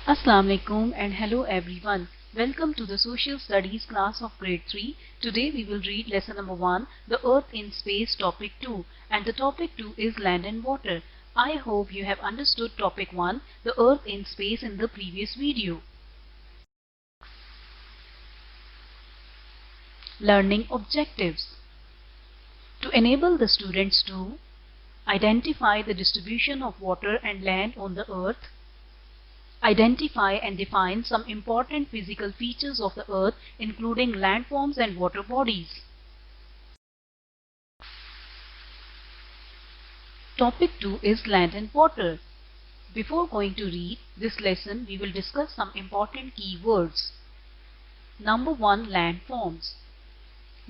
Assalamu alaikum and hello everyone. Welcome to the Social Studies class of grade 3. Today we will read lesson number 1, the Earth in Space, topic 2, and the topic 2 is land and water. I hope you have understood topic 1, the Earth in Space, in the previous video. Learning objectives. To enable the students to identify the distribution of water and land on the Earth, identify and define some important physical features of the Earth, including landforms and water bodies. Topic 2 is land and water. Before going to read this lesson, we will discuss some important keywords. Number 1, landforms.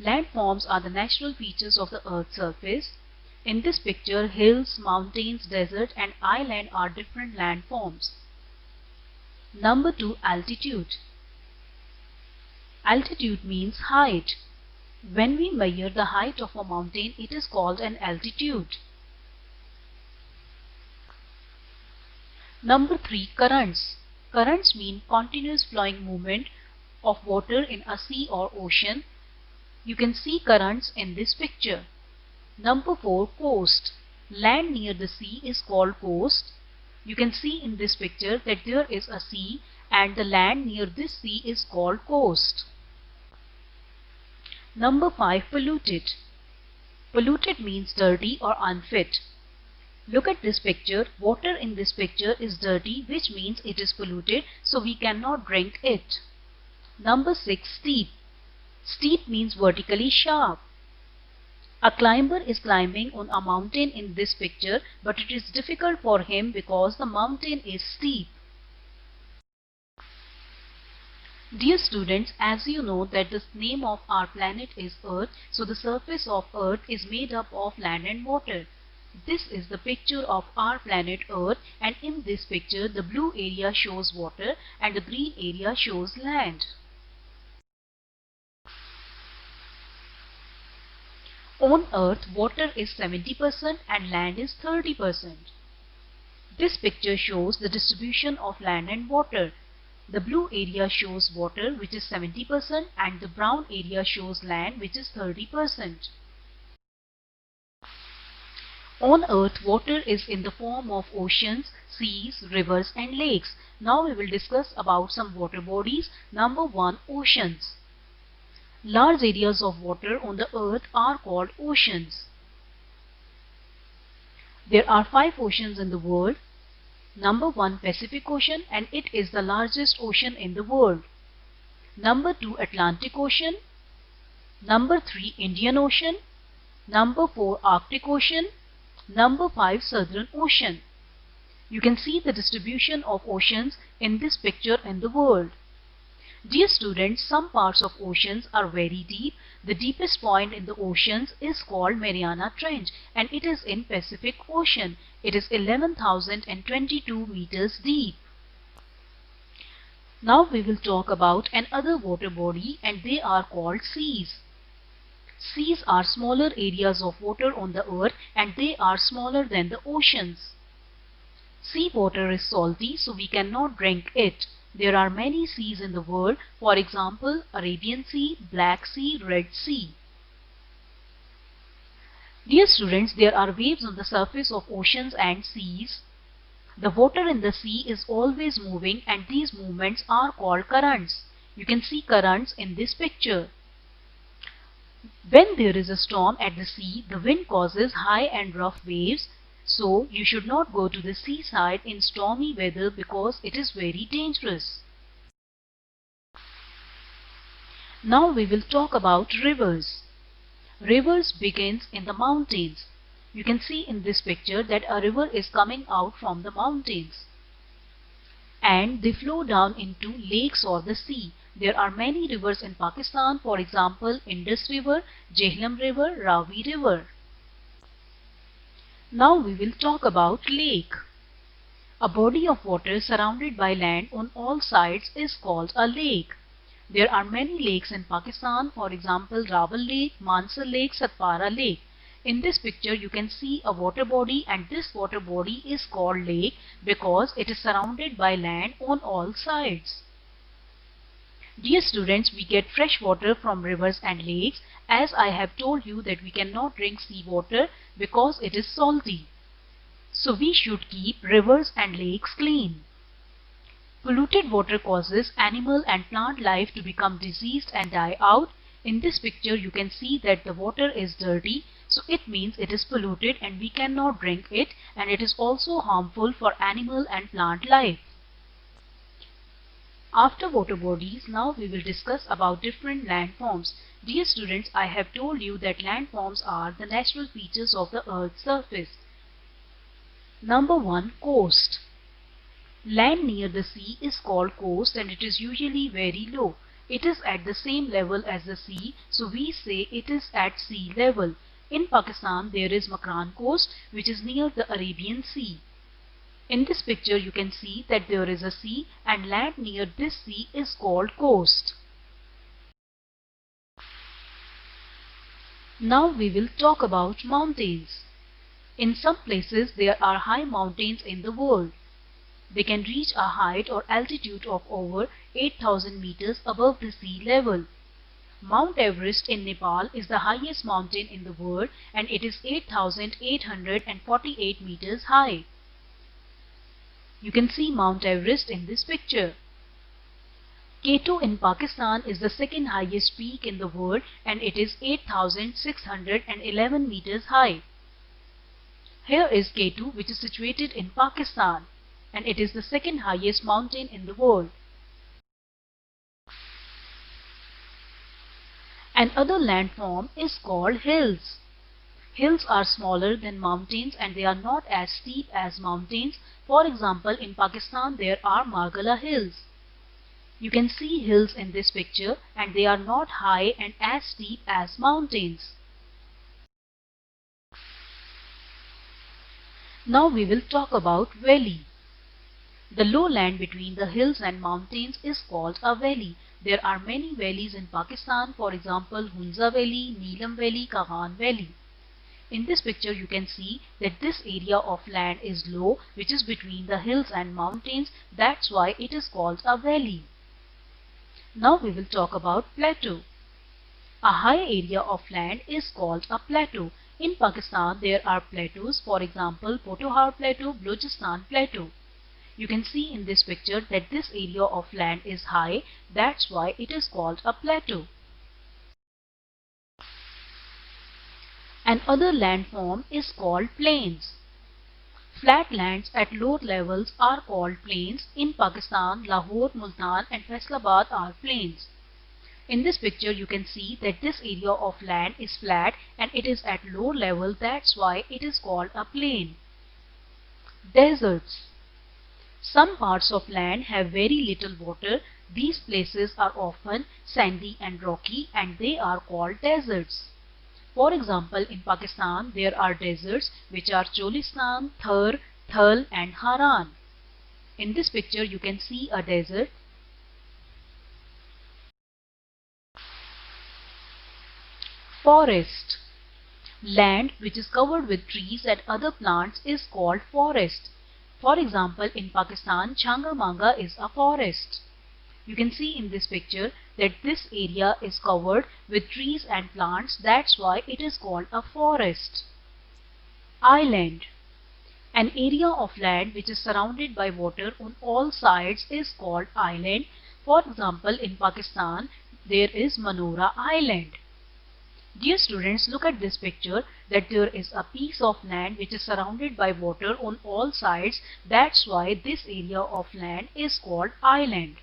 Landforms are the natural features of the Earth's surface. In this picture, hills, mountains, desert and island are different landforms. Number 2, altitude. Altitude means height. When we measure the height of a mountain, it is called an altitude. Number 3, currents. Currents mean continuous flowing movement of water in a sea or ocean. You can see currents in this picture. Number 4, coast. Land near the sea is called coast. You can see in this picture that there is a sea and the land near this sea is called coast. Number 5, polluted. Polluted means dirty or unfit. Look at this picture. Water in this picture is dirty, which means it is polluted, so we cannot drink it. Number 6, steep. Steep means vertically sharp. A climber is climbing on a mountain in this picture, but it is difficult for him because the mountain is steep. Dear students, as you know that the name of our planet is Earth, so the surface of Earth is made up of land and water. This is the picture of our planet Earth, and in this picture the blue area shows water and the green area shows land. On Earth, water is 70% and land is 30%. This picture shows the distribution of land and water. The blue area shows water, which is 70%, and the brown area shows land, which is 30%. On Earth, water is in the form of oceans, seas, rivers and lakes. Now we will discuss about some water bodies. Number 1, oceans. Large areas of water on the Earth are called oceans. There are 5 oceans in the world. Number 1, Pacific Ocean, and it is the largest ocean in the world. Number 2, Atlantic Ocean. Number 3, Indian Ocean. Number 4, Arctic Ocean. Number 5, Southern Ocean. You can see the distribution of oceans in this picture in the world. Dear students, some parts of oceans are very deep. The deepest point in the oceans is called Mariana Trench, and it is in Pacific Ocean. It is 11,022 meters deep. Now we will talk about another water body, and they are called seas. Seas are smaller areas of water on the Earth, and they are smaller than the oceans. Sea water is salty, so we cannot drink it. There are many seas in the world, for example, Arabian Sea, Black Sea, Red Sea. Dear students, there are waves on the surface of oceans and seas. The water in the sea is always moving, and these movements are called currents. You can see currents in this picture. When there is a storm at the sea, the wind causes high and rough waves. So, you should not go to the seaside in stormy weather because it is very dangerous. Now we will talk about rivers. Rivers begins in the mountains. You can see in this picture that a river is coming out from the mountains. And they flow down into lakes or the sea. There are many rivers in Pakistan, for example, Indus River, Jhelum River, Ravi River. Now we will talk about lake. A body of water surrounded by land on all sides is called a lake. There are many lakes in Pakistan, for example, Rawal Lake, Mansar Lake, Satpara Lake. In this picture you can see a water body, and this water body is called lake because it is surrounded by land on all sides. Dear students, we get fresh water from rivers and lakes, as I have told you that we cannot drink sea water because it is salty. So we should keep rivers and lakes clean. Polluted water causes animal and plant life to become diseased and die out. In this picture you can see that the water is dirty, so it means it is polluted and we cannot drink it, and it is also harmful for animal and plant life. After water bodies, now we will discuss about different landforms. Dear students, I have told you that landforms are the natural features of the earth's surface. Number 1. Coast. Land near the sea is called coast, and it is usually very low. It is at the same level as the sea, so we say it is at sea level. In Pakistan there is Makran Coast, which is near the Arabian Sea. In this picture you can see that there is a sea, and land near this sea is called coast. Now we will talk about mountains. In some places there are high mountains in the world. They can reach a height or altitude of over 8,000 meters above the sea level. Mount Everest in Nepal is the highest mountain in the world, and it is 8,848 meters high. You can see Mount Everest in this picture. K2 in Pakistan is the second highest peak in the world, and it is 8,611 meters high. Here is K2, which is situated in Pakistan, and it is the second highest mountain in the world. Another landform is called hills. Hills are smaller than mountains, and they are not as steep as mountains. For example, in Pakistan there are Margala Hills. You can see hills in this picture, and they are not high and as steep as mountains. Now we will talk about valley. The lowland between the hills and mountains is called a valley. There are many valleys in Pakistan, for example Hunza Valley, Neelam Valley, Kahan Valley. In this picture you can see that this area of land is low, which is between the hills and mountains. That's why it is called a valley. Now we will talk about plateau. A high area of land is called a plateau. In Pakistan there are plateaus, for example Potohar Plateau, Balochistan Plateau. You can see in this picture that this area of land is high, that's why it is called a plateau. Another landform is called plains. Flat lands at low levels are called plains. In Pakistan, Lahore, Multan and Faisalabad are plains. In this picture you can see that this area of land is flat and it is at low level, that's why it is called a plain. Deserts. Some parts of land have very little water. These places are often sandy and rocky, and they are called deserts. For example, in Pakistan there are deserts which are Cholistan, Thar, Thal and Haran. In this picture you can see a desert. Forest. Land which is covered with trees and other plants is called forest. For example, in Pakistan, Changamanga is a forest. You can see in this picture that this area is covered with trees and plants, that's why it is called a forest. Island. An area of land which is surrounded by water on all sides is called island. For example, in Pakistan, there is Manora Island. Dear students, look at this picture that there is a piece of land which is surrounded by water on all sides. That's why this area of land is called island.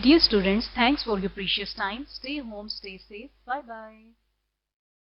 Dear students, thanks for your precious time. Stay home, stay safe. Bye bye.